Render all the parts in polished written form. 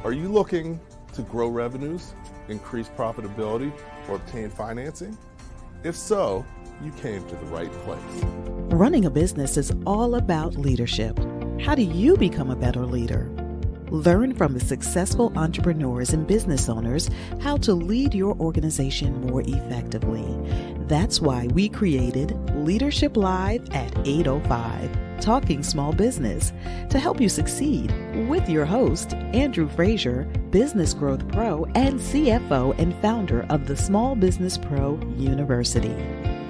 Are you looking to grow revenues, increase profitability, or obtain financing? If so, you came to the right place. Running a business is all about leadership. How do you become a better leader? Learn from the successful entrepreneurs and business owners how to lead your organization more effectively. That's why we created Leadership Live at 8:05, Talking Small Business, to help you succeed with your host, Andrew Frazier, Business Growth Pro and CFO and founder of the Small Business Pro University.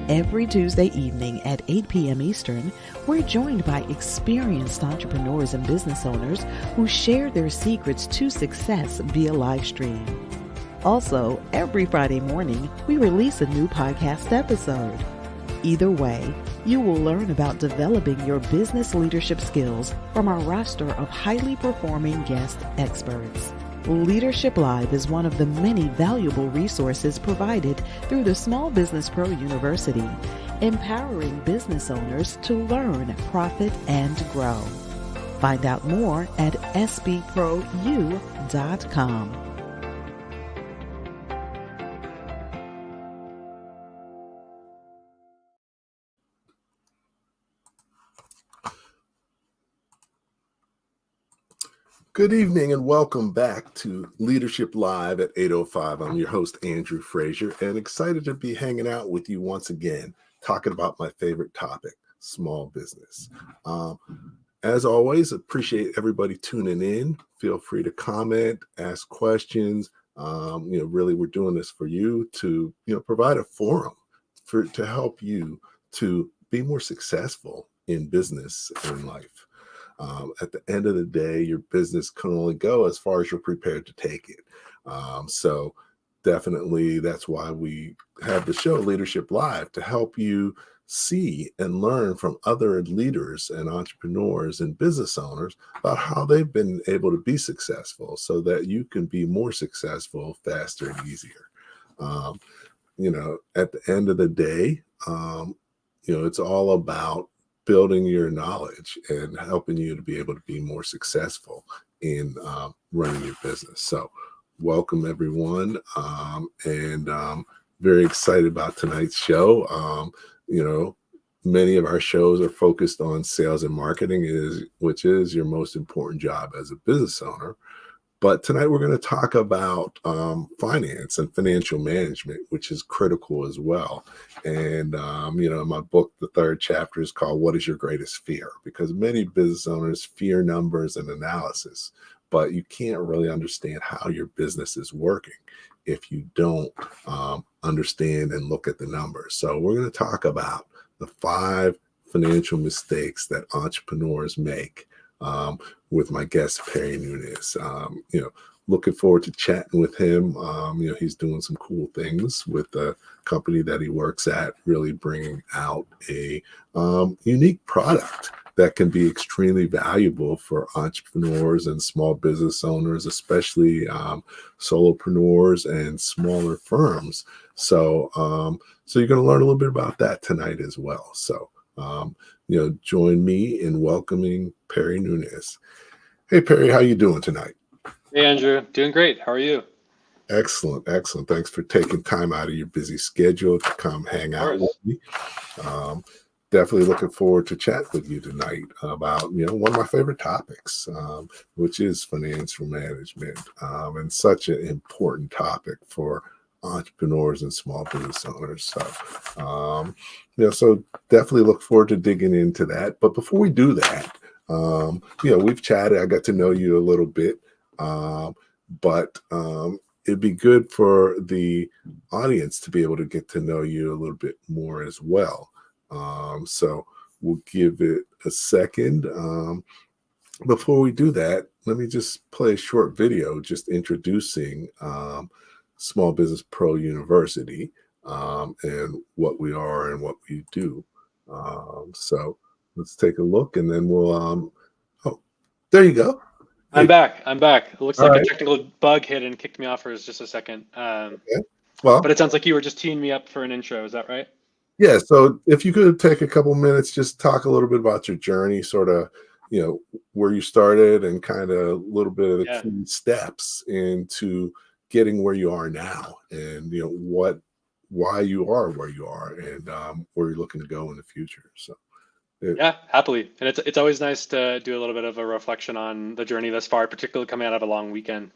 Every Tuesday evening at 8 p.m. Eastern, we're joined by experienced entrepreneurs and business owners who share their secrets to success via live stream. Also, every Friday morning, we release a new podcast episode. Either way, you will learn about developing your business leadership skills from our roster of highly performing guest experts. Leadership Live is one of the many valuable resources provided through the Small Business Pro University, empowering business owners to learn, profit, and grow. Find out more at sbprou.com. Good evening and welcome back to Leadership Live at 8:05. I'm your host, Andrew Frazier, and excited to be hanging out with you once again, talking about my favorite topic, small business. As always, appreciate everybody tuning in. Feel free to comment, ask questions. Really, we're doing this for you to, provide a forum to help you to be more successful in business and life. At the end of the day, your business can only go as far as you're prepared to take it. So definitely that's why we have the show Leadership Live, to help you see and learn from other leaders and entrepreneurs and business owners about how they've been able to be successful so that you can be more successful faster and easier. At the end of the day, it's all about building your knowledge and helping you to be able to be more successful in running your business. So welcome everyone. And very excited about tonight's show. Many of our shows are focused on sales and marketing, which is your most important job as a business owner. But tonight we're going to talk about finance and financial management, which is critical as well. And, in my book, the third chapter is called What is Your Greatest Fear? Because many business owners fear numbers and analysis, but you can't really understand how your business is working if you don't understand and look at the numbers. So we're going to talk about the 5 financial mistakes that entrepreneurs make with my guest, Perry Nunes. Looking forward to chatting with him. He's doing some cool things with the company that he works at, really bringing out a unique product that can be extremely valuable for entrepreneurs and small business owners, especially solopreneurs and smaller firms. So you're going to learn a little bit about that tonight as well. So, join me in welcoming Perry Nunes. Hey, Perry, how you doing tonight? Hey, Andrew. Doing great. How are you? Excellent. Thanks for taking time out of your busy schedule to come hang out with me. Definitely looking forward to chat with you tonight about, one of my favorite topics, which is financial management, and such an important topic for entrepreneurs and small business owners. So, so definitely look forward to digging into that. But before we do that, we've chatted. I got to know you a little bit, but it'd be good for the audience to be able to get to know you a little bit more as well. So we'll give it a second. Before we do that, let me just play a short video just introducing Small Business Pro University and what we are and what we do. So let's take a look, and then we'll there you go. I'm back. It looks like a technical bug hit and kicked me off for just a second. Okay. Well, but it sounds like you were just teeing me up for an intro. Is that right? Yeah. So if you could take a couple minutes, just talk a little bit about your journey, sort of, where you started and kind of a little bit of the Yeah. key steps into getting where you are now, and why you are where you are, and where you're looking to go in the future. So Yeah, happily. And it's always nice to do a little bit of a reflection on the journey thus far, particularly coming out of a long weekend.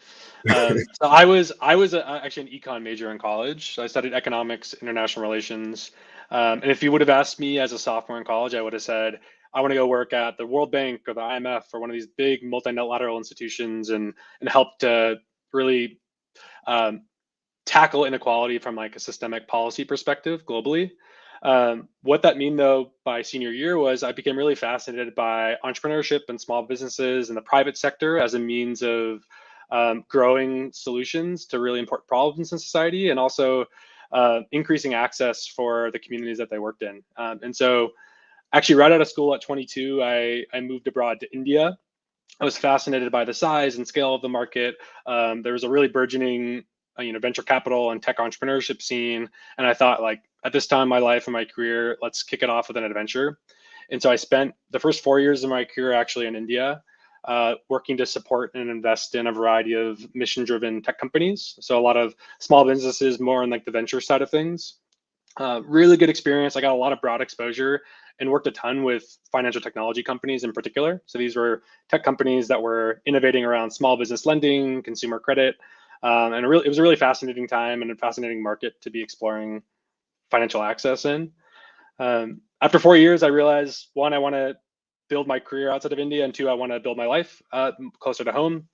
So I was actually an econ major in college. So I studied economics, international relations. And if you would have asked me as a sophomore in college, I would have said I want to go work at the World Bank or the IMF or one of these big multilateral institutions and help to really um, tackle inequality from like a systemic policy perspective globally. What that mean though by senior year was I became really fascinated by entrepreneurship and small businesses and the private sector as a means of growing solutions to really important problems in society, and also increasing access for the communities that they worked in. And so actually right out of school at 22, I moved abroad to India. I was fascinated by the size and scale of the market. There was a really burgeoning, venture capital and tech entrepreneurship scene, and I thought, like, at this time in my life and my career, let's kick it off with an adventure. And so I spent the first 4 years of my career actually in India, working to support and invest in a variety of mission-driven tech companies. So a lot of small businesses, more on like the venture side of things. Really good experience. I got a lot of broad exposure and worked a ton with financial technology companies in particular. So these were tech companies that were innovating around small business lending, consumer credit, and it was a really fascinating time and a fascinating market to be exploring financial access in. After 4 years, I realized, one, I want to build my career outside of India, and two, I want to build my life closer to home.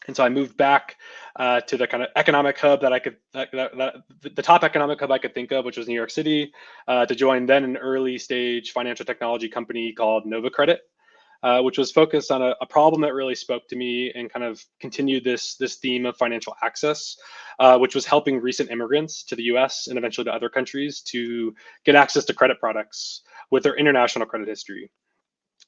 And so I moved back to the kind of economic hub that I could, the top economic hub I could think of, which was New York City, to join then an early stage financial technology company called Nova Credit, which was focused on a problem that really spoke to me and kind of continued this theme of financial access, which was helping recent immigrants to the U.S. and eventually to other countries to get access to credit products with their international credit history.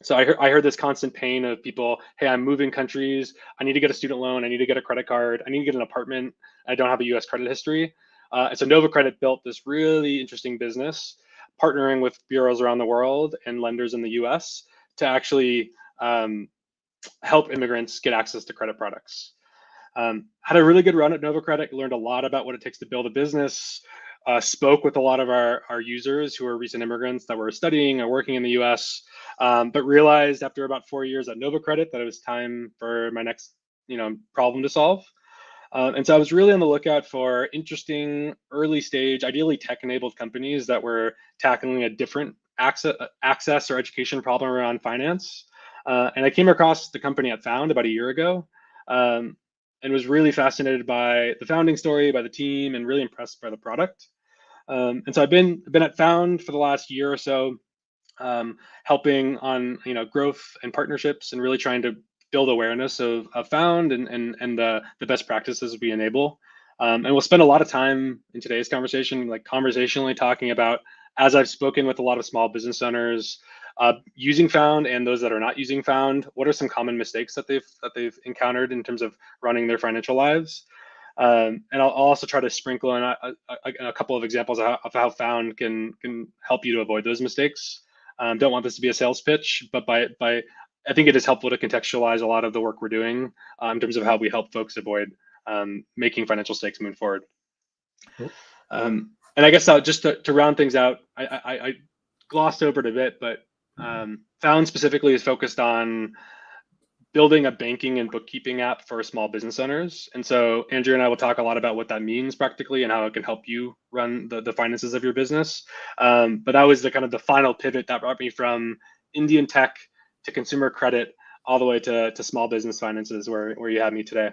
So I heard this constant pain of people, hey, I'm moving countries. I need to get a student loan. I need to get a credit card. I need to get an apartment. I don't have a US credit history. And so Nova Credit built this really interesting business, partnering with bureaus around the world and lenders in the US to actually help immigrants get access to credit products. Had a really good run at Nova Credit, learned a lot about what it takes to build a business, spoke with a lot of our users who are recent immigrants that were studying or working in the US, but realized after about 4 years at Nova Credit that it was time for my next problem to solve. And so I was really on the lookout for interesting early stage, ideally tech enabled companies that were tackling a different access or education problem around finance. And I came across the company at Found about a year ago. And was really fascinated by the founding story, by the team, and really impressed by the product. And so I've been at Found for the last year or so, helping on growth and partnerships, and really trying to build awareness of Found and the best practices we enable. And we'll spend a lot of time in today's conversation, like conversationally talking about, as I've spoken with a lot of small business owners, using Found and those that are not using Found, what are some common mistakes that they've encountered in terms of running their financial lives? And I'll also try to sprinkle in a couple of examples of how Found can help you to avoid those mistakes. Don't want this to be a sales pitch, but by I think it is helpful to contextualize a lot of the work we're doing in terms of how we help folks avoid making financial mistakes moving forward. Cool. And I guess just to round things out, I glossed over it a bit, but Found specifically is focused on building a banking and bookkeeping app for small business owners. And so Andrew and I will talk a lot about what that means practically and how it can help you run the finances of your business. But that was the kind of the final pivot that brought me from Indian tech to consumer credit all the way to small business finances, where you have me today.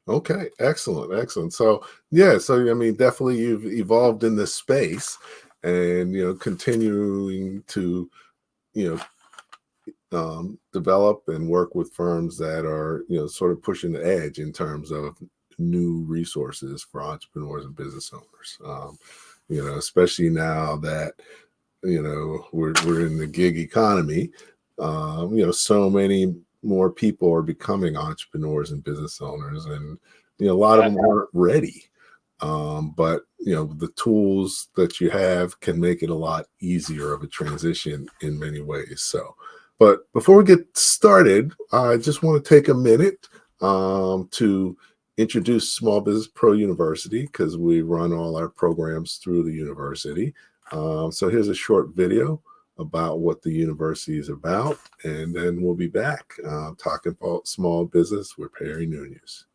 Okay, excellent. So yeah, so I mean, definitely you've evolved in this space, and continuing to you develop and work with firms that are sort of pushing the edge in terms of new resources for entrepreneurs and business owners. Especially now that we're in the gig economy. So many more people are becoming entrepreneurs and business owners, and a lot of them aren't ready. But the tools that you have can make it a lot easier of a transition in many ways. So, But before we get started, I just want to take a minute to introduce Small Business Pro University, because we run all our programs through the university. So here's a short video about what the university is about, and then we'll be back talking about small business with Perry Nunes.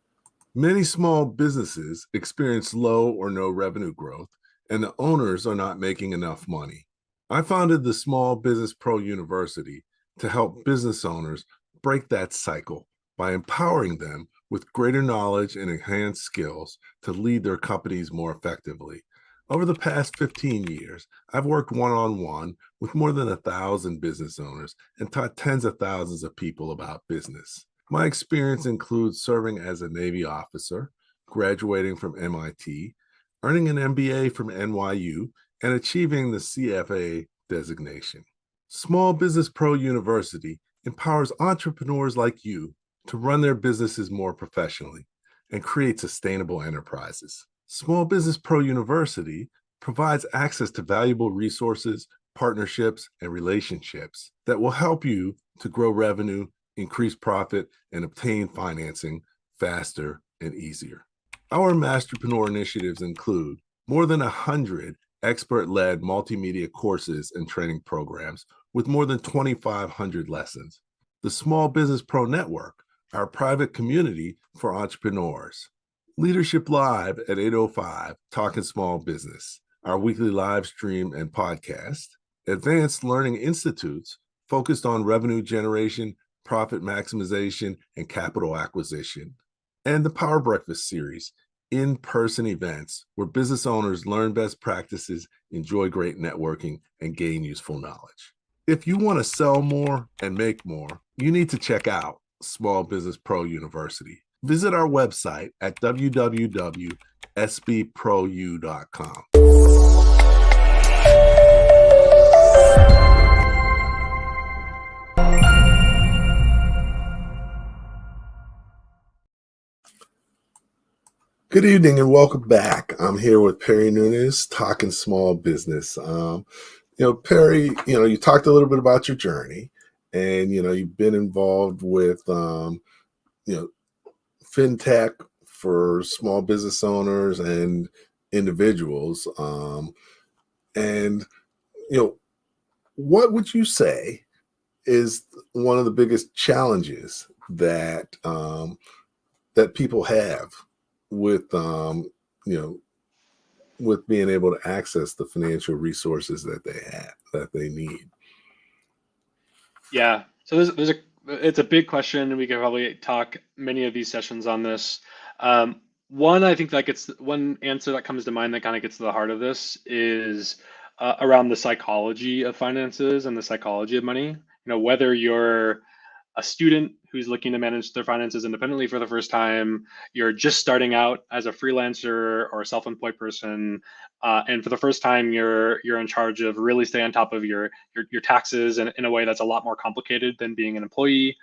Many small businesses experience low or no revenue growth, and the owners are not making enough money. I founded the Small Business Pro University to help business owners break that cycle by empowering them with greater knowledge and enhanced skills to lead their companies more effectively. Over the past 15 years, I've worked one-on-one with more than 1,000 business owners and taught tens of thousands of people about business. My experience includes serving as a Navy officer, graduating from MIT, earning an MBA from NYU, and achieving the CFA designation. Small Business Pro University empowers entrepreneurs like you to run their businesses more professionally and create sustainable enterprises. Small Business Pro University provides access to valuable resources, partnerships, and relationships that will help you to grow revenue, increase profit, and obtain financing faster and easier. Our Masterpreneur initiatives include more than 100 expert-led multimedia courses and training programs with more than 2,500 lessons. The Small Business Pro Network, our private community for entrepreneurs. Leadership Live at 8:05, Talking Small Business, our weekly live stream and podcast. Advanced Learning Institutes focused on revenue generation, profit maximization, and capital acquisition. And the Power Breakfast series, in-person events where business owners learn best practices, enjoy great networking, and gain useful knowledge. If you want to sell more and make more, you need to check out Small Business Pro University. Visit our website at www.sbprou.com. Good evening and welcome back. I'm here with Perry Nunes, talking small business. Perry, you talked a little bit about your journey, and you've been involved with fintech for small business owners and individuals. And what would you say is one of the biggest challenges that that people have with with being able to access the financial resources that they need? Yeah. So it's a big question, and we could probably talk many of these sessions on this. One, I think that gets one answer that comes to mind that kind of gets to the heart of this is around the psychology of finances and the psychology of money. Whether you're a student who's looking to manage their finances independently for the first time, you're just starting out as a freelancer or a self-employed person, and for the first time you're in charge of really staying on top of your taxes in a way that's a lot more complicated than being an employee,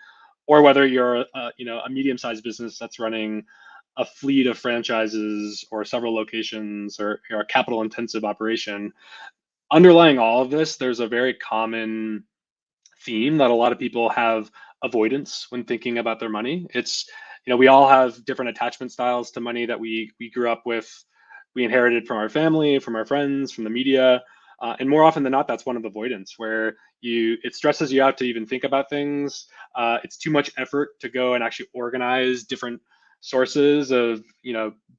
or whether you're a medium-sized business that's running a fleet of franchises or several locations, or you're a capital intensive operation. Underlying all of this, there's a very common theme that a lot of people have: avoidance when thinking about their money. It's, we all have different attachment styles to money that we grew up with, we inherited from our family, from our friends, from the media, and more often than not, that's one of avoidance, where it stresses you out to even think about things. It's too much effort to go and actually organize different sources of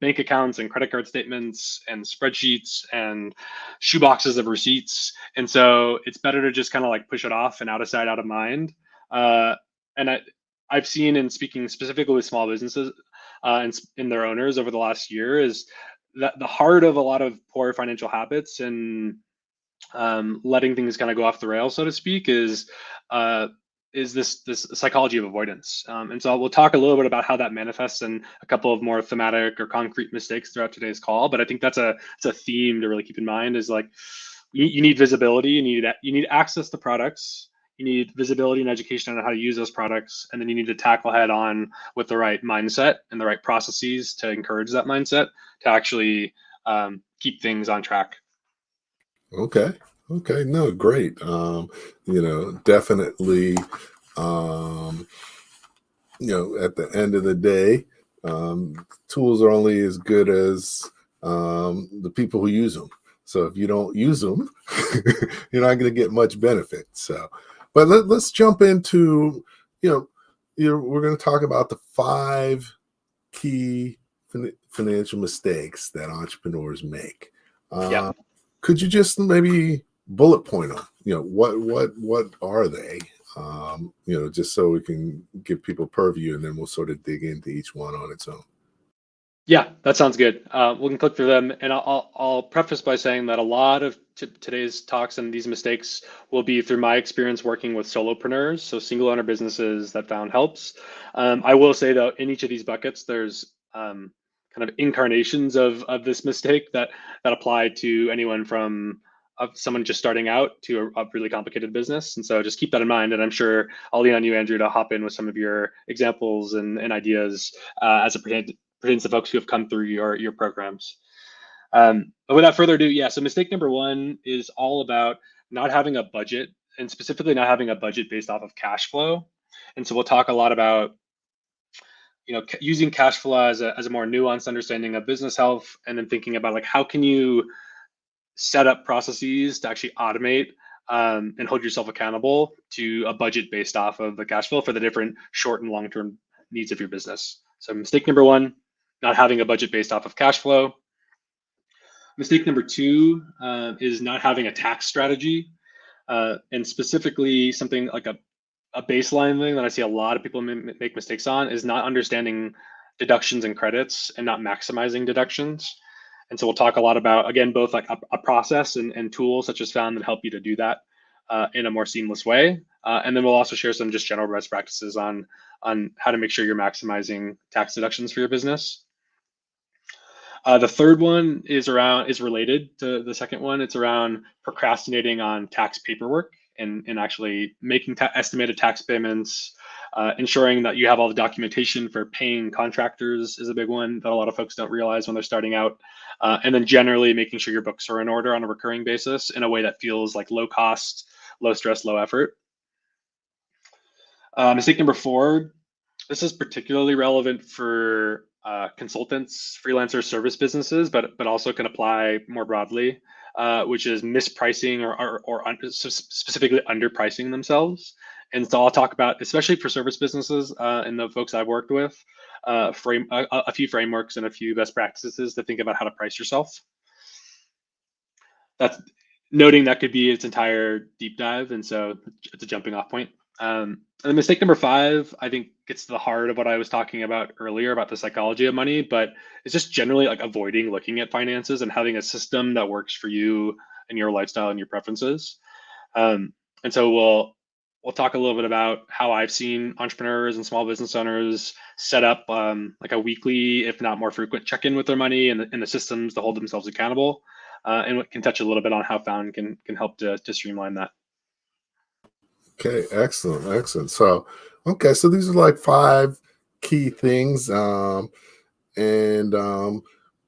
bank accounts and credit card statements and spreadsheets and shoeboxes of receipts, and so it's better to just kind of like push it off and out of sight, out of mind. And I've seen, in speaking specifically with small businesses and in their owners over the last year, is that the heart of a lot of poor financial habits and letting things kind of go off the rails, so to speak, is this psychology of avoidance. And so we'll talk a little bit about how that manifests in a couple of more thematic or concrete mistakes throughout today's call. But I think it's a theme to really keep in mind, is like you need visibility, you need access to products, you need visibility and education on how to use those products, and then you need to tackle head on with the right mindset and the right processes to encourage that mindset to actually keep things on track. Okay. Okay, no, great. Definitely, um, at the end of the day, tools are only as good as the people who use them. So if you don't use them, you're not going to get much benefit. So, but let's jump into, you know, we're going to talk about the 5 key financial mistakes that entrepreneurs make. Yeah. Could you just maybe bullet point them? What are they? Just so we can give people purview, and then we'll sort of dig into each one on its own. Yeah, that sounds good. We can click through them, and I'll preface by saying that a lot of today's talks and these mistakes will be through my experience working with solopreneurs, so single owner businesses that found helps. I will say though, in each of these buckets, there's kind of incarnations of this mistake that apply to anyone from someone just starting out to a really complicated business. And so just keep that in mind. And I'm sure I'll lean on you, Andrew, to hop in with some of your examples and ideas as it pertains to folks who have come through your programs. But without further ado, yeah. So mistake number one is all about not having a budget, and specifically not having a budget based off of cash flow. And so we'll talk a lot about using cash flow as a more nuanced understanding of business health, and then thinking about like how can you set up processes to actually automate and hold yourself accountable to a budget based off of the cash flow for the different short and long term needs of your business. So mistake number one, not having a budget based off of cash flow. Mistake number two is not having a tax strategy, and specifically something like a baseline thing that I see a lot of people make mistakes on is not understanding deductions and credits and not maximizing deductions. And so we'll talk a lot about, again, both like a process and tools such as Found that help you to do that in a more seamless way. And then we'll also share some just general best practices on how to make sure you're maximizing tax deductions for your business. The third one is related to the second one. It's around procrastinating on tax paperwork and actually making estimated tax payments, ensuring that you have all the documentation for paying contractors is a big one that a lot of folks don't realize when they're starting out. And then generally making sure your books are in order on a recurring basis in a way that feels like low cost, low stress, low effort. Mistake number four, this is particularly relevant for consultants, freelancers, service businesses, but also can apply more broadly, which is mispricing or specifically underpricing themselves. And so I'll talk about, especially for service businesses and the folks I've worked with, a few frameworks and a few best practices to think about how to price yourself. That's noting that could be its entire deep dive, and so it's a jumping off point. And then mistake number five, I think, gets to the heart of what I was talking about earlier about the psychology of money, but it's just generally like avoiding looking at finances and having a system that works for you and your lifestyle and your preferences. And so we'll talk a little bit about how I've seen entrepreneurs and small business owners set up like a weekly, if not more frequent, check-in with their money and the systems to hold themselves accountable. And we can touch a little bit on how Found can help to streamline that. Okay, excellent. So, so these are like 5 key things, but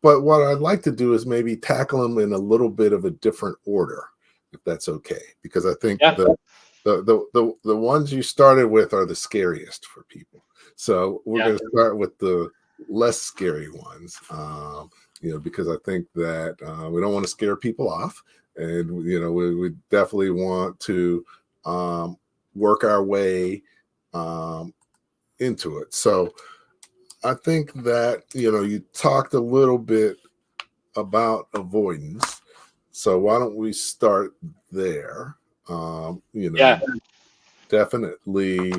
what I'd like to do is maybe tackle them in a little bit of a different order, if that's okay, because I think Yeah. the ones you started with are the scariest for people. So we're going to start with the less scary ones, because I think that we don't want to scare people off, and we definitely want to work our way into it. So I think that you talked a little bit about avoidance. So why don't we start there? Definitely.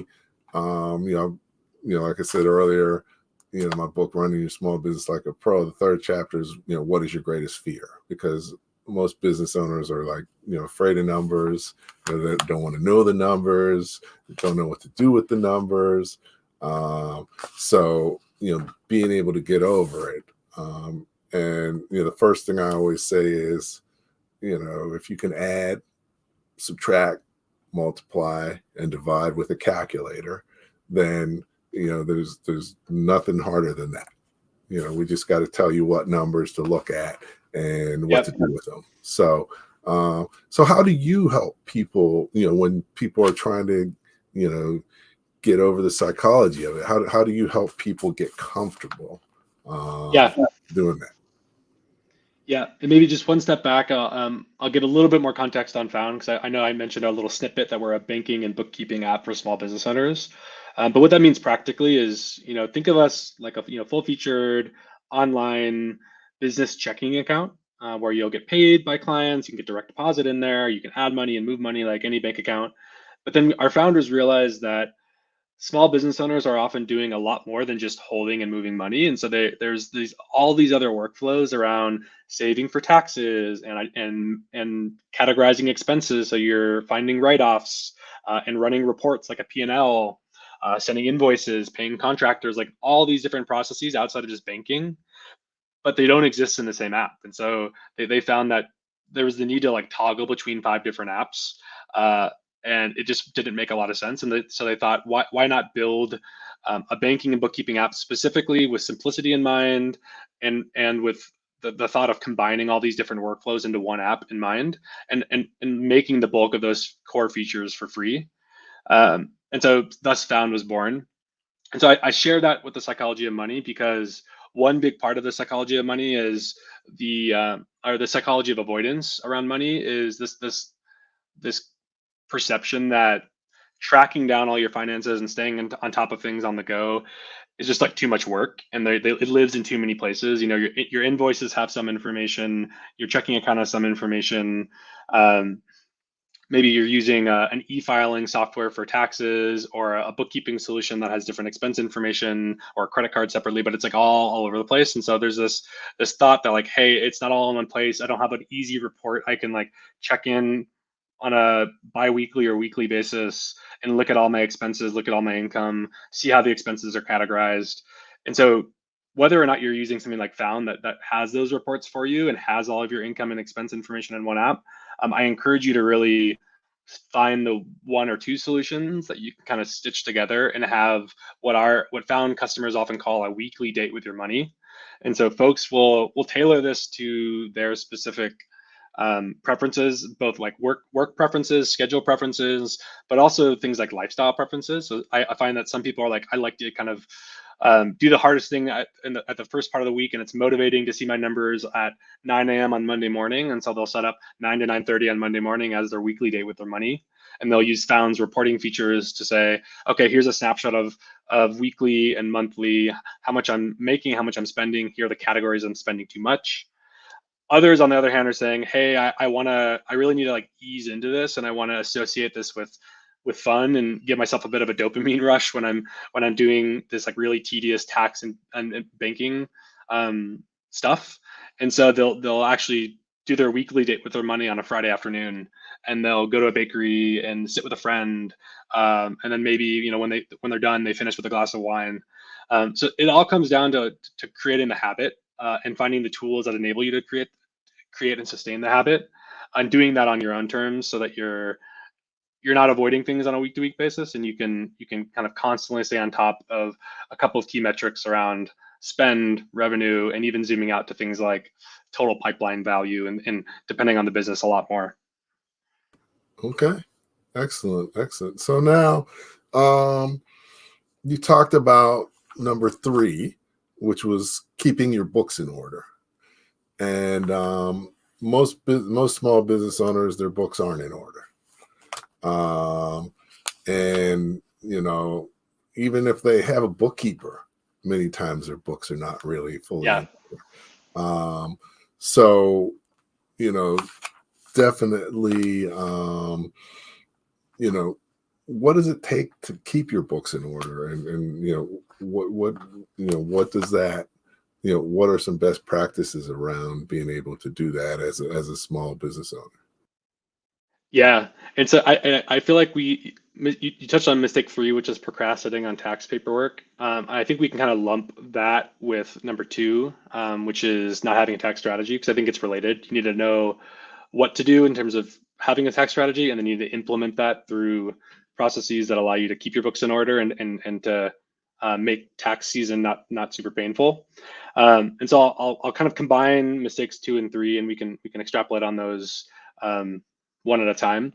Like I said earlier, my book, Running Your Small Business Like a Pro, the third chapter is, what is your greatest fear? Because most business owners are like, afraid of numbers. They don't want to know the numbers. They don't know what to do with the numbers. So, being able to get over it. And, the first thing I always say is, if you can add, subtract, multiply, and divide with a calculator, then, there's nothing harder than that. We just got to tell you what numbers to look at and what to do with them. So So how do you help people, when people are trying to, get over the psychology of it? How do you help people get comfortable Yeah. doing that? Yeah, and maybe just one step back, I'll give a little bit more context on Found because I know I mentioned a little snippet that we're a banking and bookkeeping app for small business owners. But what that means practically is, think of us like a full-featured online business checking account where you'll get paid by clients, you can get direct deposit in there, you can add money and move money like any bank account. But then our founders realized that small business owners are often doing a lot more than just holding and moving money, and so there's these all these other workflows around saving for taxes and categorizing expenses, so you're finding write-offs and running reports like a P&L, sending invoices, paying contractors, like all these different processes outside of just banking, but they don't exist in the same app. And so they found that there was the need to like toggle between 5 different apps. Uh, and it just didn't make a lot of sense. And so they thought, why not build a banking and bookkeeping app specifically with simplicity in mind and with the thought of combining all these different workflows into one app in mind and making the bulk of those core features for free. And so thus Found was born. And so I share that with the psychology of money because one big part of the psychology of money is the psychology of avoidance around money is this perception that tracking down all your finances and staying on top of things on the go is just like too much work, and it lives in too many places. Your invoices have some information, your checking account has some information. Um, Maybe you're using an e-filing software for taxes or a bookkeeping solution that has different expense information or a credit card separately, but it's like all over the place. And so there's this thought that like, hey, it's not all in one place. I don't have an easy report I can like check in on a bi-weekly or weekly basis and look at all my expenses, look at all my income, see how the expenses are categorized. And so whether or not you're using something like Found that has those reports for you and has all of your income and expense information in one app, I encourage you to really find the one or two solutions that you can kind of stitch together and have what Found customers often call a weekly date with your money. And so folks will tailor this to their specific preferences, both like work preferences, schedule preferences, but also things like lifestyle preferences. So I find that some people are like, I like to kind of do the hardest thing at the first part of the week, and it's motivating to see my numbers at 9 a.m. on Monday morning, and so they'll set up 9 to 9:30 on Monday morning as their weekly date with their money, and they'll use Found's reporting features to say, okay, here's a snapshot of weekly and monthly, how much I'm making, how much I'm spending. Here are the categories I'm spending too much. Others, on the other hand, are saying, "Hey, I really need to like ease into this, and I want to associate this with fun and give myself a bit of a dopamine rush when I'm doing this like really tedious tax and banking stuff." And so they'll actually do their weekly date with their money on a Friday afternoon, and they'll go to a bakery and sit with a friend, and then maybe when they're done, they finish with a glass of wine. So it all comes down to creating the habit and finding the tools that enable you to create and sustain the habit, and doing that on your own terms so that you're not avoiding things on a week to week basis, and you can kind of constantly stay on top of a couple of key metrics around spend, revenue, and even zooming out to things like total pipeline value and depending on the business a lot more. Okay. Excellent. Excellent. So now, you talked about number 3, which was keeping your books in order. And most small business owners, their books aren't in order. And even if they have a bookkeeper, many times their books are not really fully Yeah. in order. So definitely, what does it take to keep your books in order? And what does that, what are some best practices around being able to do that as a small business owner? Yeah, and so I feel like you touched on mistake 3, which is procrastinating on tax paperwork. I think we can kind of lump that with number 2, which is not having a tax strategy, because I think it's related. You need to know what to do in terms of having a tax strategy, and then you need to implement that through processes that allow you to keep your books in order and to make tax season not super painful. And so I'll kind of combine mistakes 2 and 3, and we can extrapolate on those one at a time.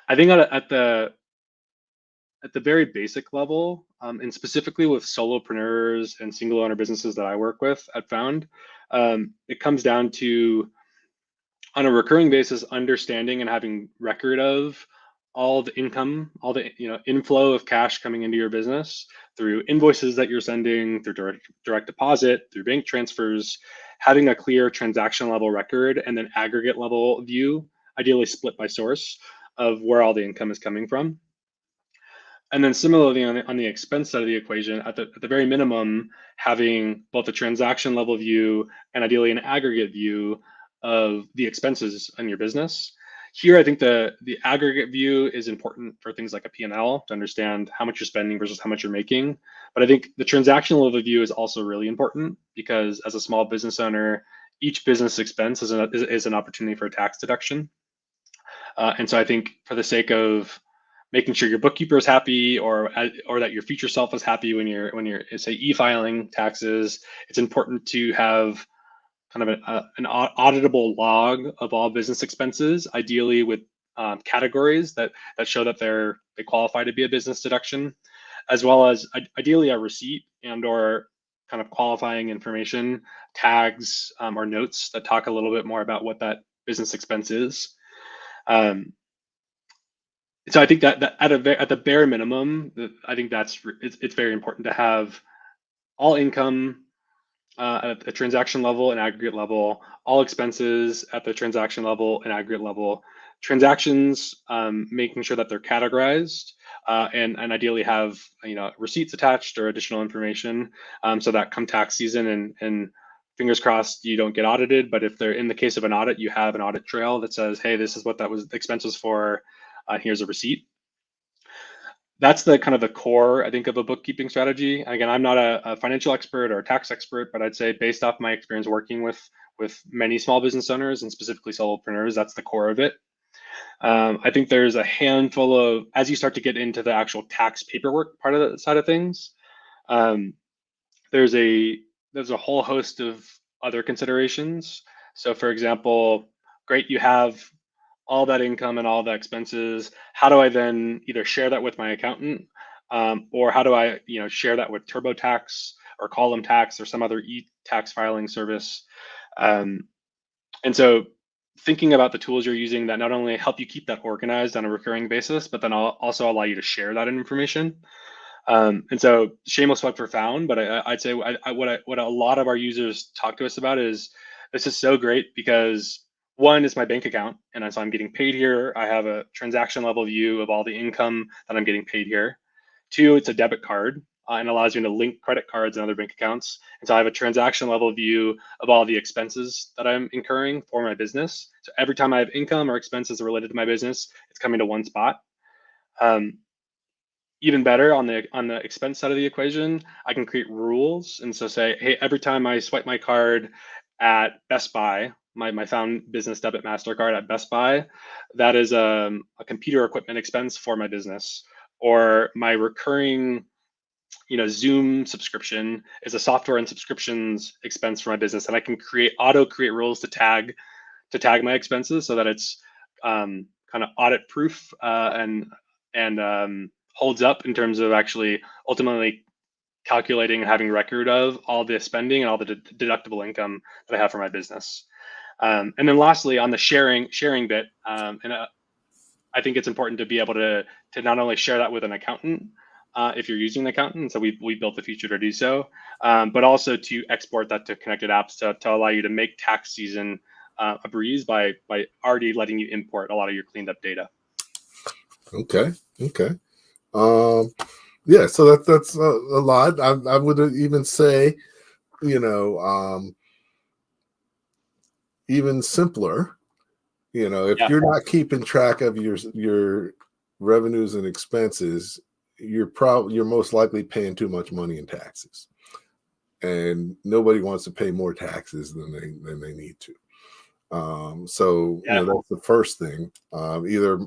I think at the very basic level, and specifically with solopreneurs and single owner businesses that I work with at Found, it comes down to, on a recurring basis, understanding and having record of all the income, all the inflow of cash coming into your business through invoices that you're sending, through direct deposit, through bank transfers, having a clear transaction level record, and then aggregate level view, ideally split by source, of where all the income is coming from. And then similarly on the expense side of the equation, at the very minimum, having both a transaction level view and ideally an aggregate view of the expenses in your business. Here, I think the aggregate view is important for things like a P&L to understand how much you're spending versus how much you're making. But I think the transactional level view is also really important, because as a small business owner, each business expense is an opportunity for a tax deduction. And so I think, for the sake of making sure your bookkeeper is happy, or that your future self is happy when you're say e-filing taxes, it's important to have kind of an auditable log of all business expenses, ideally with categories that show that they qualify to be a business deduction, as well as ideally a receipt and or kind of qualifying information, tags, or notes that talk a little bit more about what that business expense is. So I think that at the bare minimum, I think it's very important to have all income at the transaction level and aggregate level, all expenses at the transaction level and aggregate level, transactions, making sure that they're categorized, and ideally have receipts attached or additional information, so that come tax season and fingers crossed you don't get audited, but if they're in the case of an audit, you have an audit trail that says, hey, this is what that was, the expense was for. Here's a receipt. That's the kind of the core, I think, of a bookkeeping strategy. Again, I'm not a financial expert or a tax expert, but I'd say, based off my experience working with many small business owners and specifically solopreneurs, that's the core of it. I think there's a handful of, as you start to get into the actual tax paperwork part of the side of things, there's a whole host of other considerations. So, for example, great, you have all that income and all the expenses. How do I then either share that with my accountant, or how do I share that with TurboTax or Column Tax or some other e-tax filing service? And so, thinking about the tools you're using that not only help you keep that organized on a recurring basis, but then also allow you to share that information. And so, shameless plug for Found, but I'd say what a lot of our users talk to us about is, this is so great because, one, is my bank account, and so I'm getting paid here. I have a transaction level view of all the income that I'm getting paid here. Two, it's a debit card, and allows me to link credit cards and other bank accounts. And so I have a transaction level view of all the expenses that I'm incurring for my business. So every time I have income or expenses related to my business, it's coming to one spot. Even better, on the expense side of the equation, I can create rules, and so say, hey, every time I swipe my card at Best Buy, my Found Business Debit MasterCard at Best Buy, that is a computer equipment expense for my business. Or my recurring Zoom subscription is a software and subscriptions expense for my business, and I can auto create rules to tag my expenses so that it's kind of audit proof, and holds up in terms of actually ultimately calculating and having record of all the spending and all the deductible income that I have for my business. And then lastly, on the sharing bit, I think it's important to be able to not only share that with an accountant, if you're using an accountant, and so we built the feature to do so, but also to export that to connected apps to allow you to make tax season a breeze by already letting you import a lot of your cleaned up data. Okay. Yeah, so that's a lot. I would even say, even simpler. If you're not keeping track of your revenues and expenses, you're most likely paying too much money in taxes, and nobody wants to pay more taxes than they need to. So that's the first thing. Either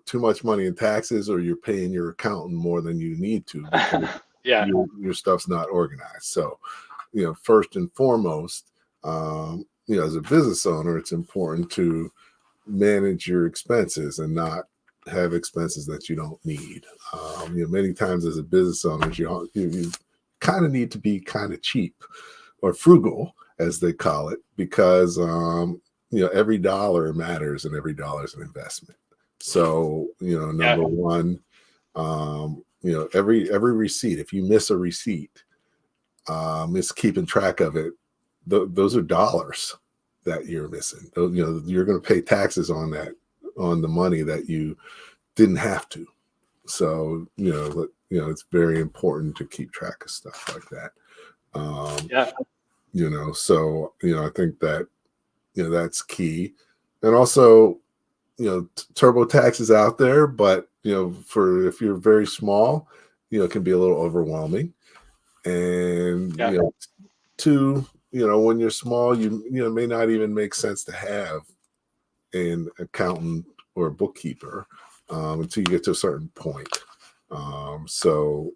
too much money in taxes, or you're paying your accountant more than you need to because your stuff's not organized. So, first and foremost, as a business owner, it's important to manage your expenses and not have expenses that you don't need. Many times as a business owner, you kind of need to be kind of cheap or frugal, as they call it, because every dollar matters and every dollar is an investment. So Yeah. number one, every receipt. If you miss a receipt, it's keeping track of it. Those are dollars that you're missing. You're going to pay taxes on that, on the money that you didn't have to. So it's very important to keep track of stuff like that. Yeah. So I think that that's key. And also, TurboTax is out there, but for if you're very small, it can be a little overwhelming. And Yeah. two, when you're small, you may not even make sense to have an accountant or a bookkeeper until you get to a certain point. So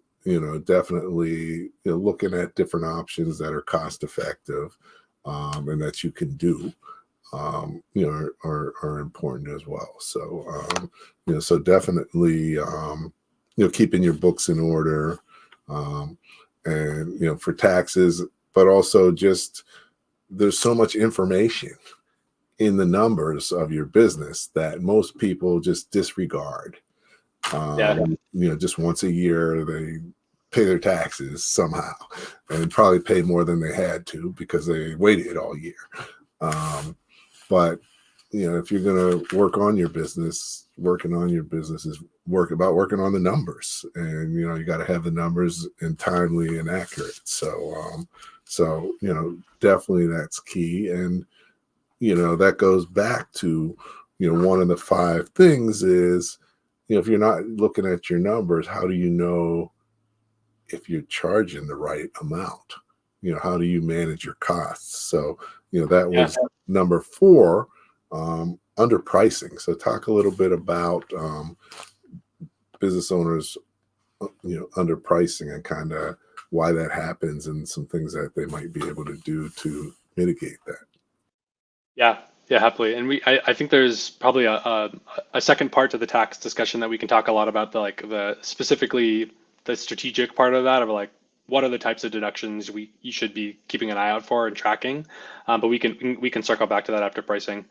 definitely looking at different options that are cost effective and that you can do are important as well. So so definitely keeping your books in order, and for taxes, but also just there's so much information in the numbers of your business that most people just disregard. Yeah. Just once a year they pay their taxes somehow and probably pay more than they had to because they waited all year. But if you're going to working on your business is working on the numbers, and you got to have the numbers and timely and accurate. So definitely that's key. And that goes back to one of the 5 things is if you're not looking at your numbers, how do you know if you're charging the right amount? How do you manage your costs? So that Yeah. was number 4, underpricing. So talk a little bit about business owners underpricing and kind of why that happens and some things that they might be able to do to mitigate that. Yeah, yeah, happily. And I think there's probably a second part to the tax discussion that we can talk a lot about, the specifically the strategic part of that, of like what are the types of deductions you should be keeping an eye out for and tracking. But we can circle back to that after pricing.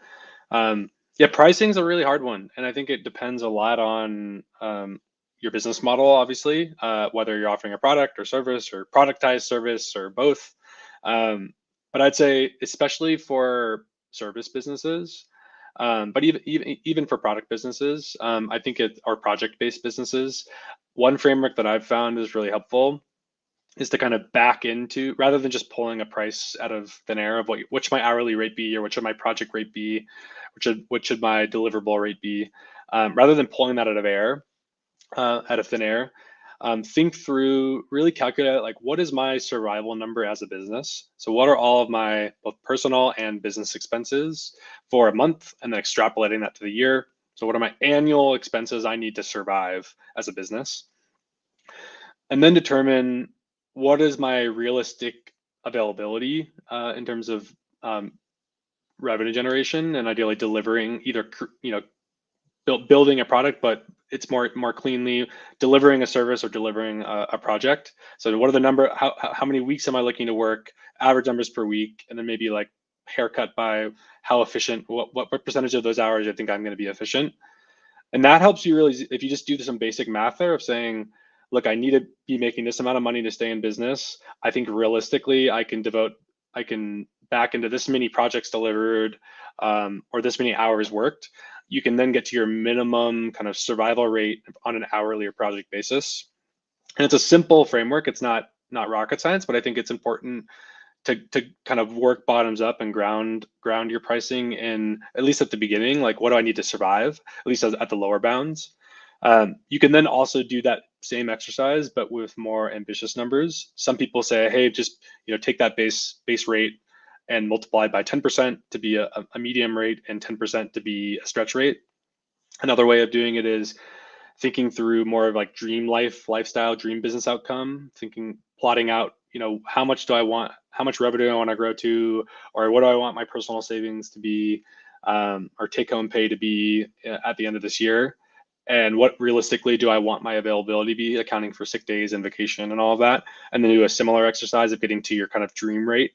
Yeah, pricing is a really hard one, and I think it depends a lot on your business model, obviously, whether you're offering a product or service or productized service or both. Um, but I'd say, especially for service businesses, but even for product businesses, I think or project-based businesses, one framework that I've found is really helpful is to kind of back into, rather than just pulling a price out of thin air of what should my hourly rate be, or what should my project rate be, what should my deliverable rate be, rather than pulling that out of thin air. Think through, really calculate like what is my survival number as a business. So what are all of my both personal and business expenses for a month, and then extrapolating that to the year. So what are my annual expenses I need to survive as a business, and then determine what is my realistic availability in terms of revenue generation, and ideally delivering either building a product, but it's more cleanly delivering a service or delivering a project. So what are the number? How many weeks am I looking to work? Average numbers per week, and then maybe like haircut by how efficient. What percentage of those hours I think I'm going to be efficient, and that helps you really. If you just do some basic math there of saying, look, I need to be making this amount of money to stay in business. I think realistically, I can back into this many projects delivered, or this many hours worked. You can then get to your minimum kind of survival rate on an hourly or project basis. And it's a simple framework. It's not rocket science, but I think it's important to kind of work bottoms up and ground your pricing in, at least at the beginning, like what do I need to survive, at least at the lower bounds. You can then also do that same exercise, but with more ambitious numbers. Some people say, hey, just take that base rate and multiply by 10% to be a medium rate and 10% to be a stretch rate. Another way of doing it is thinking through more of like lifestyle, dream business outcome, plotting out, how much revenue do I want to grow to, or what do I want my personal savings to be, or take home pay to be at the end of this year? And what realistically do I want my availability to be, accounting for sick days and vacation and all of that? And then do a similar exercise of getting to your kind of dream rate.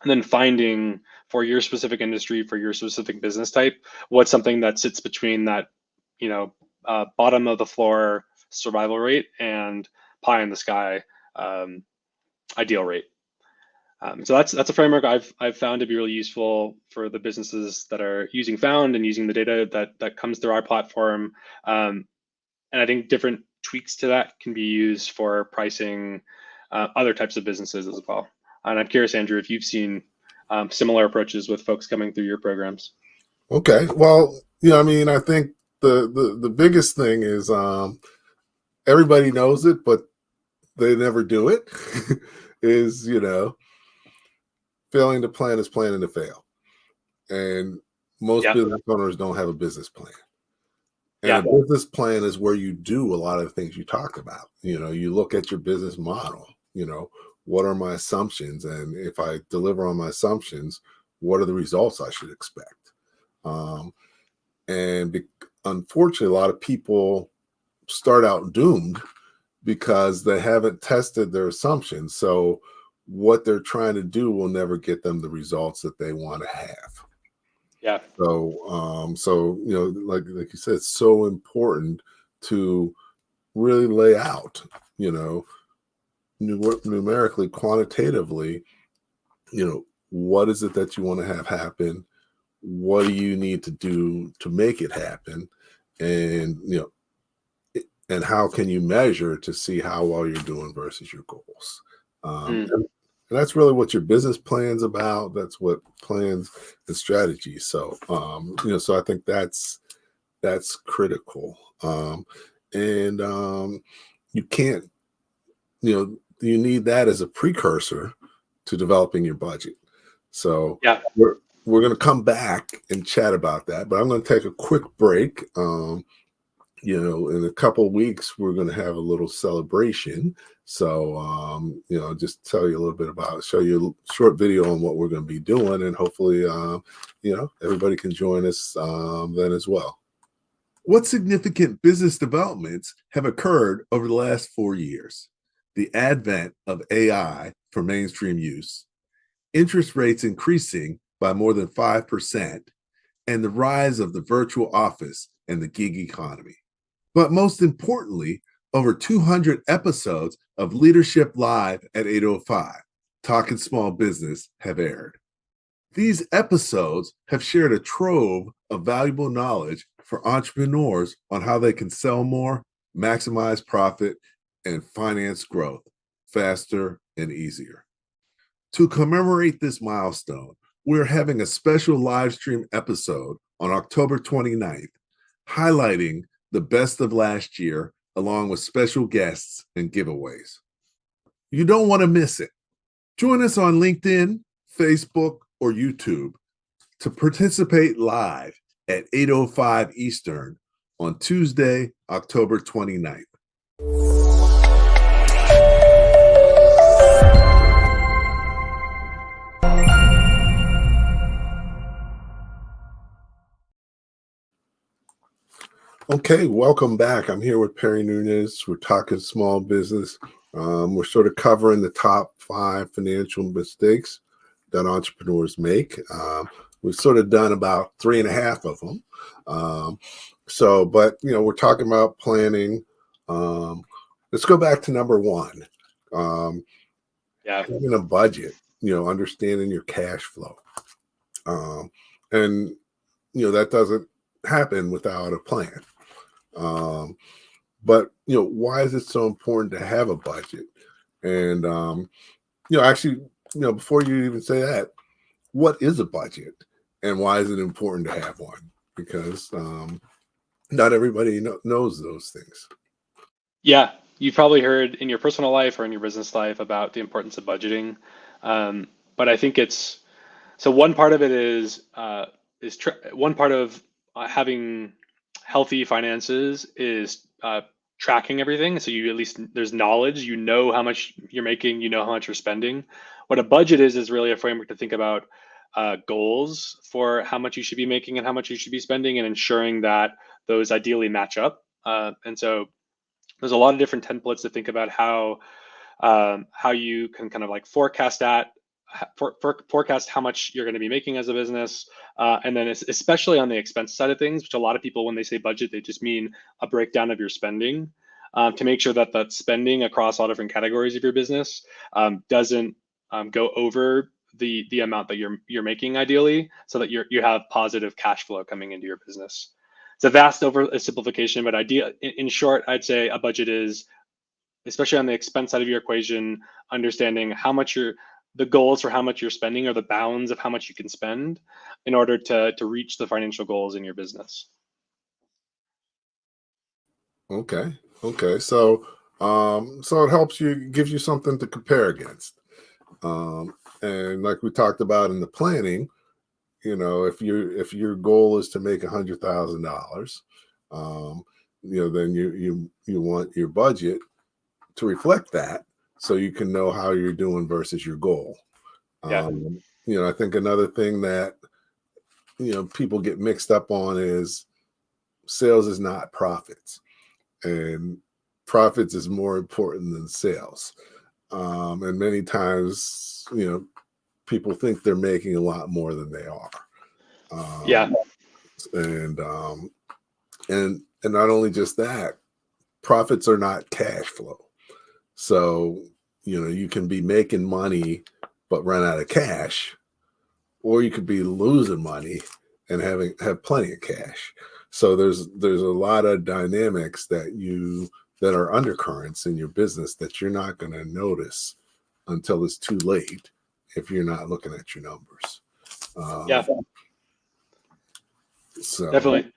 And then finding for your specific industry, for your specific business type, what's something that sits between that, bottom of the floor survival rate and pie in the sky ideal rate. So that's a framework I've found to be really useful for the businesses that are using Found and using the data that comes through our platform. And I think different tweaks to that can be used for pricing other types of businesses as well. And I'm curious, Andrew, if you've seen similar approaches with folks coming through your programs. Okay. Well, I think the biggest thing is everybody knows it, but they never do it. Is failing to plan is planning to fail, and most business owners don't have a business plan. And a business plan is where you do a lot of the things you talked about. You look at your business model. What are my assumptions, and if I deliver on my assumptions, what are the results I should expect? Unfortunately, a lot of people start out doomed because they haven't tested their assumptions. So what they're trying to do will never get them the results that they want to have. Yeah. So like you said, it's so important to really lay out, numerically, quantitatively, what is it that you want to have happen? What do you need to do to make it happen? And, and how can you measure to see how well you're doing versus your goals? And that's really what your business plan's about. That's what plans and strategies. So, so I think that's critical. You can't, you need that as a precursor to developing your budget. So we're going to come back and chat about that, but I'm going to take a quick break. In a couple of weeks, we're going to have a little celebration. So, just tell you a little bit show you a short video on what we're going to be doing. And hopefully, everybody can join us then as well. What significant business developments have occurred over the last 4 years? The advent of AI for mainstream use, interest rates increasing by more than 5%, and the rise of the virtual office and the gig economy. But most importantly, over 200 episodes of Leadership Live at 8:05, Talking Small Business, have aired. These episodes have shared a trove of valuable knowledge for entrepreneurs on how they can sell more, maximize profit, and finance growth faster and easier. To commemorate this milestone, we're having a special live stream episode on October 29th, highlighting the best of last year, along with special guests and giveaways. You don't want to miss it. Join us on LinkedIn, Facebook, or YouTube to participate live at 8:05 Eastern on Tuesday, October 29th. Okay, welcome back. I'm here with Perry Nunes. We're talking small business. We're sort of covering the top 5 financial mistakes that entrepreneurs make. We've sort of done about 3.5 of them. But we're talking about planning. Let's go back to number 1. Having a budget, understanding your cash flow. And that doesn't happen without a plan. But why is it so important to have a budget? And before you even say that, what is a budget and why is it important to have one? Because not everybody knows those things. Yeah, you've probably heard in your personal life or in your business life about the importance of budgeting. But I think one part of it is one part of having healthy finances is tracking everything. So you at least there's knowledge, how much you're making, how much you're spending. What a budget is really a framework to think about goals for how much you should be making and how much you should be spending, and ensuring that those ideally match up. And so there's a lot of different templates to think about how you can kind of like forecast that, forecast how much you're going to be making as a business, and then especially on the expense side of things, which a lot of people, when they say budget, they just mean a breakdown of your spending, to make sure that that spending across all different categories of your business doesn't go over the amount that you're making ideally, so that you have positive cash flow coming into your business. It's a vast oversimplification, but in short, I'd say a budget is, especially on the expense side of your equation, understanding how much the goals for how much you're spending, or the bounds of how much you can spend in order to reach the financial goals in your business. Okay. Okay. So it helps you, gives you something to compare against. And like we talked about in the planning, if your goal is to make $100,000, then you want your budget to reflect that, so you can know how you're doing versus your goal. Yeah. I think another thing that people get mixed up on is sales is not profits, and profits is more important than sales. And many times, people think they're making a lot more than they are. Yeah. And and not only just that, profits are not cash flow. So, you can be making money but run out of cash, or you could be losing money and have plenty of cash. So there's a lot of dynamics that are undercurrents in your business that you're not going to notice until it's too late, if you're not looking at your numbers. Yeah, So definitely.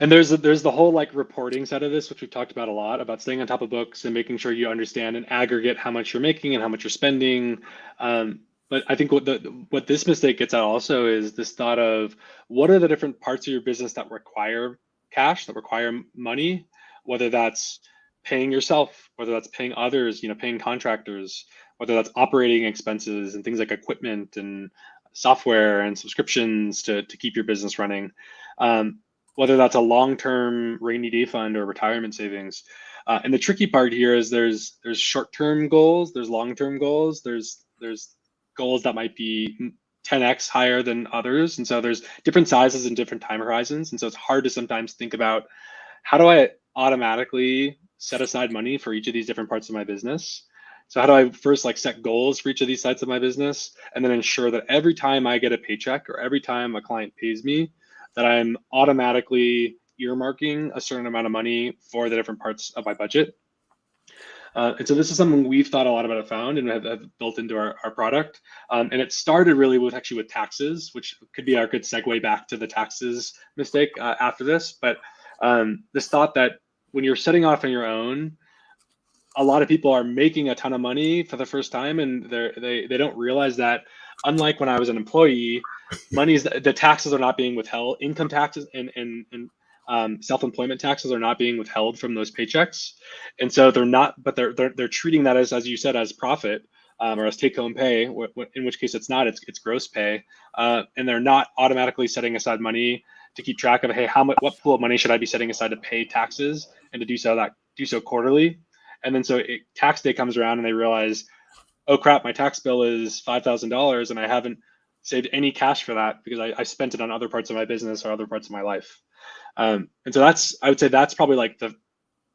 And there's the whole like reporting side of this, which we've talked about a lot, about staying on top of books and making sure you understand and aggregate how much you're making and how much you're spending. But I think what this mistake gets at also is this thought of, what are the different parts of your business that require cash, that require money, whether that's paying yourself, whether that's paying others, paying contractors, whether that's operating expenses and things like equipment and software and subscriptions to keep your business running. Whether that's a long-term rainy day fund or retirement savings. And the tricky part here is there's short-term goals, there's long-term goals, there's goals that might be 10x higher than others. And so there's different sizes and different time horizons. And so it's hard to sometimes think about, how do I automatically set aside money for each of these different parts of my business? So how do I first set goals for each of these sides of my business, and then ensure that every time I get a paycheck or every time a client pays me, that I'm automatically earmarking a certain amount of money for the different parts of my budget. And so this is something we've thought a lot about at Found and have built into our product. And it started really with taxes, which could be our good segue back to the taxes mistake after this. But this thought that when you're setting off on your own, a lot of people are making a ton of money for the first time, and they don't realize that, unlike when I was an employee, the taxes are not being withheld. Income taxes and self-employment taxes are not being withheld from those paychecks, and so they're treating that as you said, as profit, or as take-home pay. In which case it's not. It's gross pay, and they're not automatically setting aside money to keep track of, hey, what pool of money should I be setting aside to pay taxes, and to do so quarterly. And then so tax day comes around and they realize, oh crap, my tax bill is $5,000 and I haven't saved any cash for that because I spent it on other parts of my business or other parts of my life. And so I would say that's probably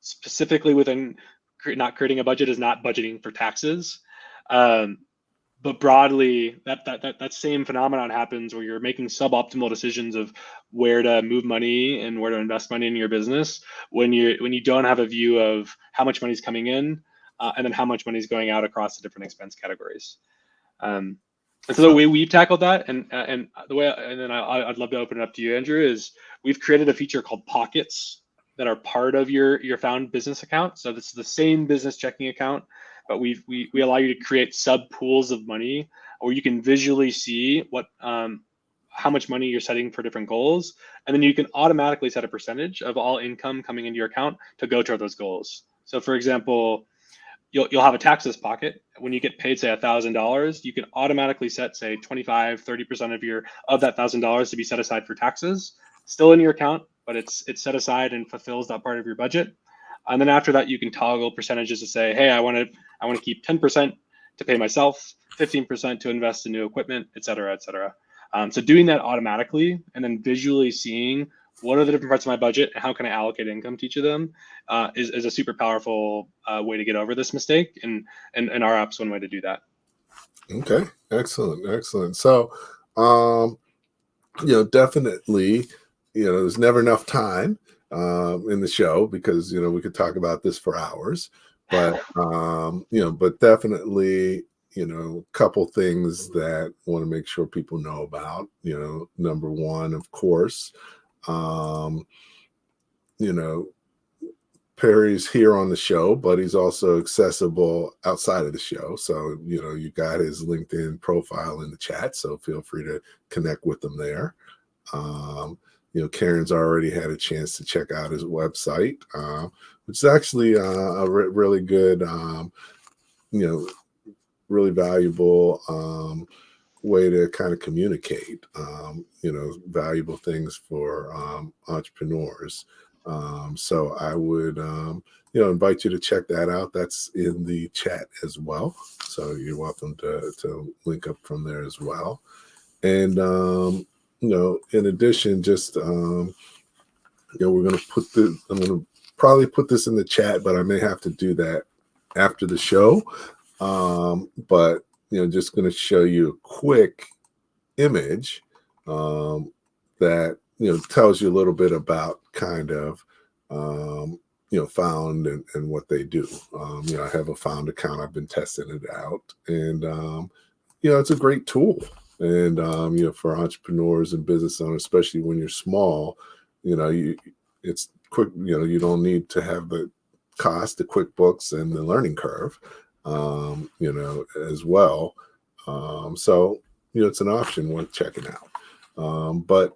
specifically within not creating a budget is not budgeting for taxes. But broadly, that same phenomenon happens where you're making suboptimal decisions of where to move money and where to invest money in your business when you don't have a view of how much money is coming in, and then how much money is going out across the different expense categories. And so the way we've tackled that, and then I'd love to open it up to you, Andrew, is we've created a feature called Pockets that are part of your Found business account. So this is the same business checking account, but we allow you to create sub pools of money where you can visually see how much money you're setting for different goals, and then you can automatically set a percentage of all income coming into your account to go toward those goals. So for example, you'll have a taxes pocket. When you get paid, say $1,000, you can automatically set, say 25, 30% of that $1,000 to be set aside for taxes, still in your account, but it's set aside and fulfills that part of your budget. And then after that, you can toggle percentages to say, hey, I want to keep 10% to pay myself, 15% to invest in new equipment, et cetera, et cetera. So doing that automatically and then visually seeing what are the different parts of my budget and how can I allocate income to each of them is a super powerful way to get over this mistake. And our app's one way to do that. Okay, excellent. So, definitely, there's never enough time in the show because we could talk about this for hours, but but definitely, a couple things that I want to make sure people know about. Number one, of course, Perry's here on the show, but he's also accessible outside of the show. So, you got his LinkedIn profile in the chat, so feel free to connect with him there. Karen's already had a chance to check out his website, which is actually a really good, really valuable way to kind of communicate, valuable things for entrepreneurs. So I would, invite you to check that out. That's in the chat as well. So you're welcome to link up from there as well. And, in addition, just, we're going to I'm going to probably put this in the chat, but I may have to do that after the show. But, just going to show you a quick image that, tells you a little bit about kind of, Found and what they do. I have a Found account. I've been testing it out, and, it's a great tool. And, for entrepreneurs and business owners, especially when you're small, it's quick, you don't need to have the cost, the QuickBooks and the learning curve, as well. So, it's an option worth checking out. But,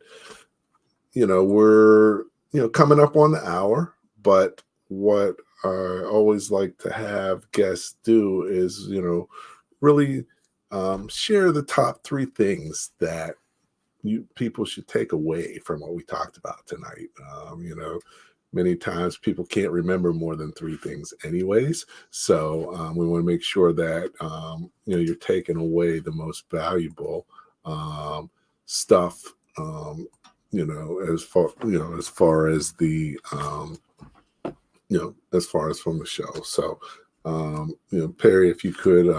we're, coming up on the hour, but what I always like to have guests do is, really share the top 3 things that people should take away from what we talked about tonight. Many times people can't remember more than 3 things anyways. So we want to make sure that, you're taking away the most valuable stuff, as far as the, as far as from the show. So, Perry, if you could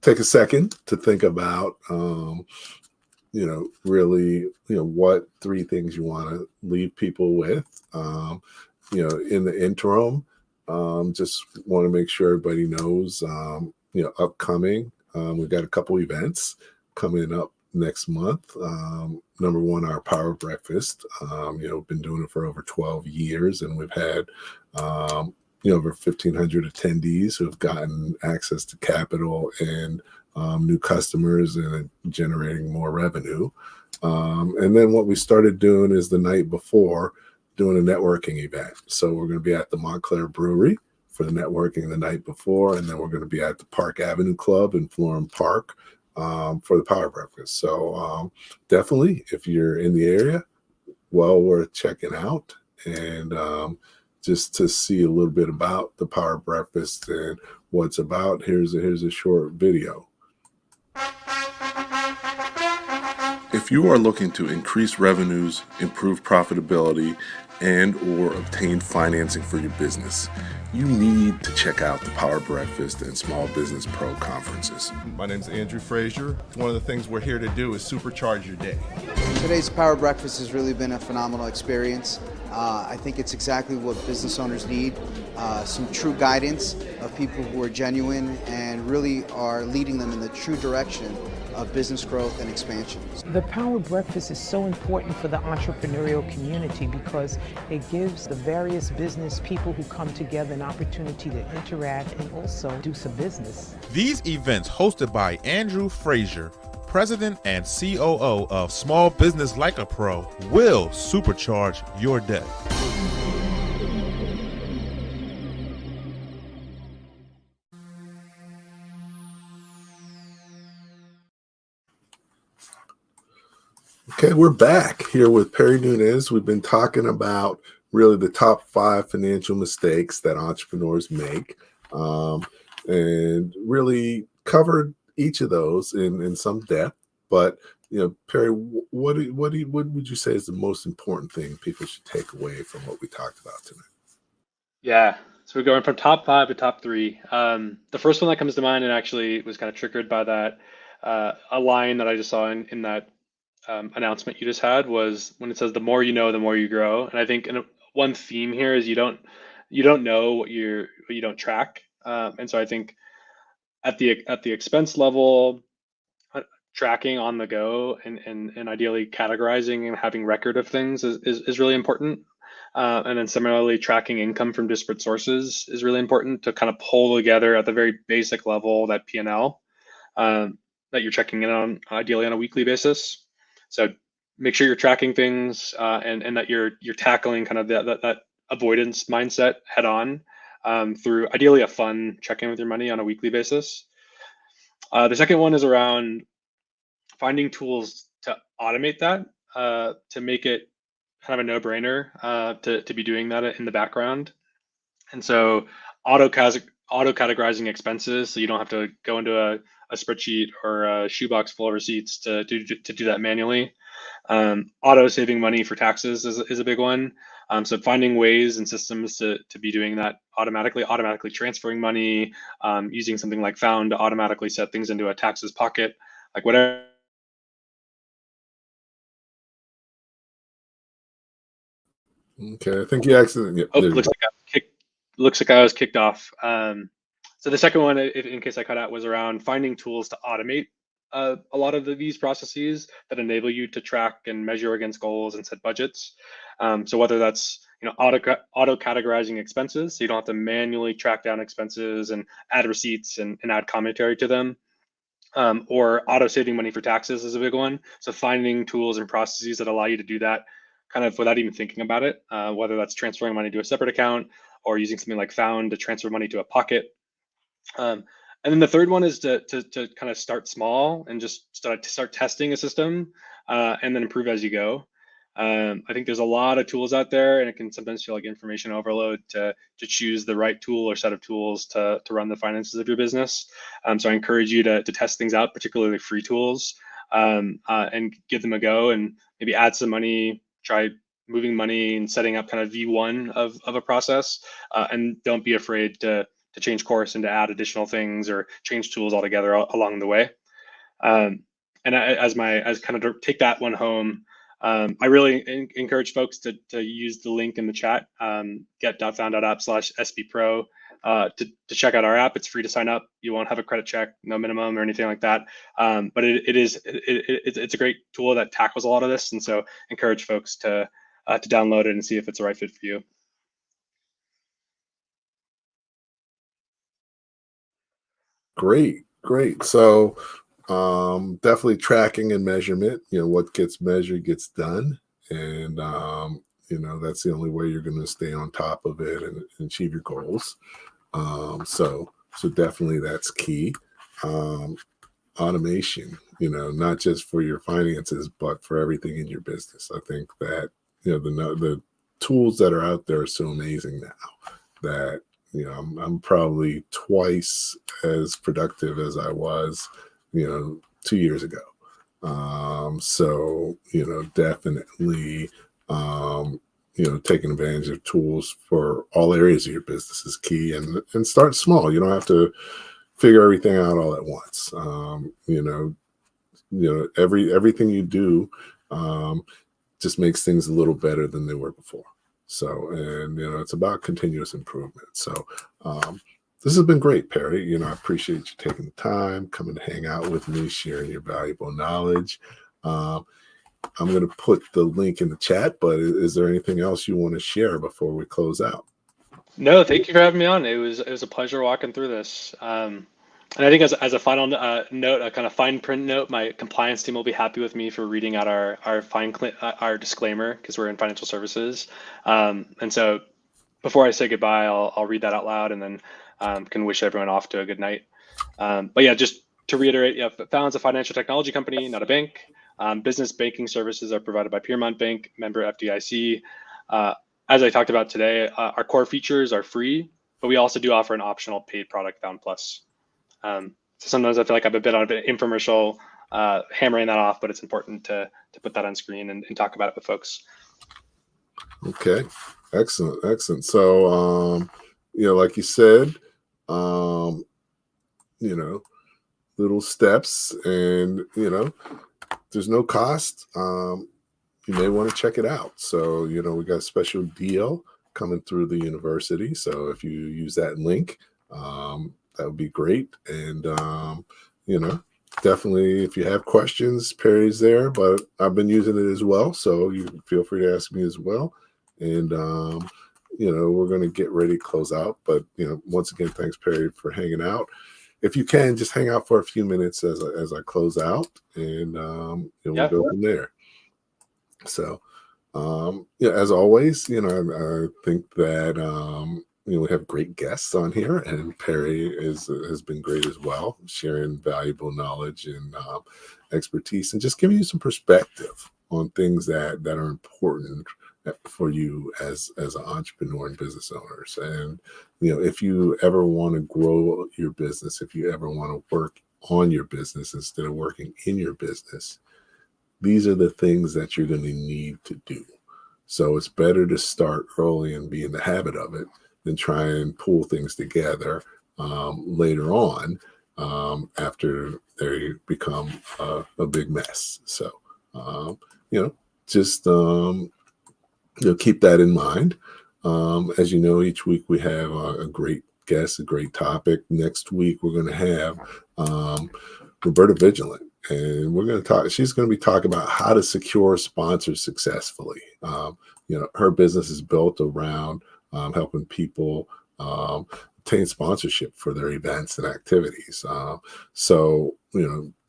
take a second to think about, really, what 3 things you want to leave people with, in the interim. Just want to make sure everybody knows, upcoming, we've got a couple events coming up next month. Number one, our Power Breakfast. We've been doing it for over 12 years, and we've had, over 1,500 attendees who have gotten access to capital and new customers and generating more revenue. And then what we started doing is the night before doing a networking event. So we're going to be at the Montclair Brewery for the networking the night before, and then we're going to be at the Park Avenue Club in Florham Park for the Power Breakfast. So definitely, if you're in the area, well worth checking out. And just to see a little bit about the Power Breakfast and what it's about, here's a short video. If you are looking to increase revenues, improve profitability, and or obtain financing for your business, you need to check out the Power Breakfast and Small Business Pro conferences. My name is Andrew Frazier. One of the things we're here to do is supercharge your day. Today's Power Breakfast has really been a phenomenal experience. I think it's exactly what business owners need, some true guidance of people who are genuine and really are leading them in the true direction of business growth and expansion. The Power Breakfast is so important for the entrepreneurial community because it gives the various business people who come together an opportunity to interact and also do some business. These events, hosted by Andrew Frazier, President and COO of Small Business Like a Pro, will supercharge your day. Okay, we're back here with Perry Nunes. We've been talking about really the top 5 financial mistakes that entrepreneurs make, and really covered each of those in some depth. But Perry, what would you say is the most important thing people should take away from what we talked about tonight? Yeah. So we're going from top five to top three. The first one that comes to mind, and actually was kind of triggered by that, a line that I just saw in that announcement you just had, was when it says, "The more you know, the more you grow." And I think one theme here is you don't know what you don't track. And so I think at the expense level, tracking on the go and ideally categorizing and having record of things is really important. And then similarly, tracking income from disparate sources is really important to kind of pull together at the very basic level that P&L that you're checking in on, ideally on a weekly basis. So make sure you're tracking things, and that you're tackling kind of that avoidance mindset head on, through ideally a fun check in with your money on a weekly basis. The second one is around finding tools to automate that, to make it kind of a no-brainer, to be doing that in the background. And so auto categorizing expenses, so you don't have to go into a spreadsheet or a shoebox full of receipts to do that manually. Auto saving money for taxes is a big one. So finding ways and systems to be doing that automatically transferring money, using something like Found to automatically set things into a taxes pocket, like whatever. Okay, I think you accidentally. Oh, looks like I was kicked off. So the second one, in case I cut out, was around finding tools to automate a lot of these processes that enable you to track and measure against goals and set budgets. So whether that's auto categorizing expenses, so you don't have to manually track down expenses and add receipts and add commentary to them. Or auto saving money for taxes is a big one. So finding tools and processes that allow you to do that kind of without even thinking about it, whether that's transferring money to a separate account or using something like Found to transfer money to a pocket. And then the third one is to kind of start small and just start testing a system, and then improve as you go. I think there's a lot of tools out there, and it can sometimes feel like information overload to choose the right tool or set of tools to run the finances of your business. So I encourage you to test things out, particularly free tools, and give them a go, and maybe add some money, try moving money and setting up kind of V1 of a process, and don't be afraid to change course and to add additional things or change tools altogether along the way. And as kind of take that one home, I really encourage folks to use the link in the chat, get.found.app/SBPro, to check out our app. It's free to sign up. You won't have a credit check, no minimum or anything like that. But it's a great tool that tackles a lot of this, and so encourage folks to download it and see if it's the right fit for you. Great, great. So definitely tracking and measurement. What gets measured gets done, and that's the only way you're going to stay on top of it and achieve your goals. So definitely that's key. Automation, not just for your finances, but for everything in your business. I think that the tools that are out there are so amazing now that I'm probably twice as productive as I was 2 years ago. So definitely taking advantage of tools for all areas of your business is key, and start small. You don't have to figure everything out all at once. Everything you do just makes things a little better than they were before. So, and it's about continuous improvement. So this has been great, Perry. I appreciate you taking the time, coming to hang out with me, sharing your valuable knowledge. I'm going to put the link in the chat, but is there anything else you want to share before we close out? No, thank you for having me on. It was a pleasure walking through this. And I think as a final note, a kind of fine print note, my compliance team will be happy with me for reading out our disclaimer, because we're in financial services. And so before I say goodbye, I'll read that out loud, and then can wish everyone off to a good night. But yeah, just To reiterate, yeah, Fallon's a financial technology company, not a bank. Business banking services are provided by Piermont Bank, member FDIC. As I talked about today, our core features are free, but we also do offer an optional paid product, Found Plus. So sometimes I feel like I'm a bit on an infomercial, hammering that off, but it's important to put that on screen and talk about it with folks. Okay, excellent. So, like you said, little steps, and there's no cost. You may want to check it out. So, we got a special deal coming through the university. So if you use that link, that would be great. And, definitely if you have questions, Perry's there, but I've been using it as well. So you feel free to ask me as well. And, we're going to get ready to close out. But, once again, thanks, Perry, for hanging out. If you can, just hang out for a few minutes as I close out, and we'll go from there. So, as always, I think that we have great guests on here, and Perry has been great as well, sharing valuable knowledge and expertise, and just giving you some perspective on things that are important for you as an entrepreneur and business owners. And if you ever want to grow your business, if you ever want to work on your business instead of working in your business, these are the things that you're going to need to do. So it's better to start early and be in the habit of it than try and pull things together later on after they become a big mess. So just keep that in mind. As you know, each week we have a great guest, a great topic. Next week we're going to have Roberta Vigilant, and we're going to talk. She's going to be talking about how to secure sponsors successfully. Her business is built around helping people obtain sponsorship for their events and activities. So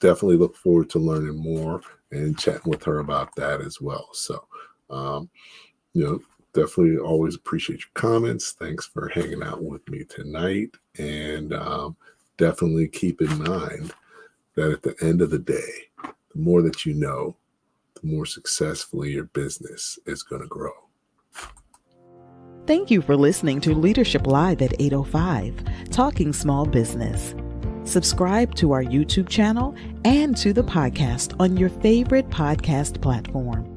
definitely look forward to learning more and chatting with her about that as well. So. Definitely always appreciate your comments. Thanks for hanging out with me tonight. And definitely keep in mind that at the end of the day, the more that you know, the more successfully your business is going to grow. Thank you for listening to Leadership Live at 8:05, Talking Small Business. Subscribe to our YouTube channel and to the podcast on your favorite podcast platform.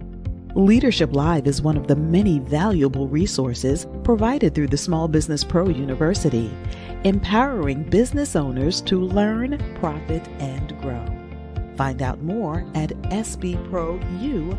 Leadership Live is one of the many valuable resources provided through the Small Business Pro University, empowering business owners to learn, profit, and grow. Find out more at sbprouU.com.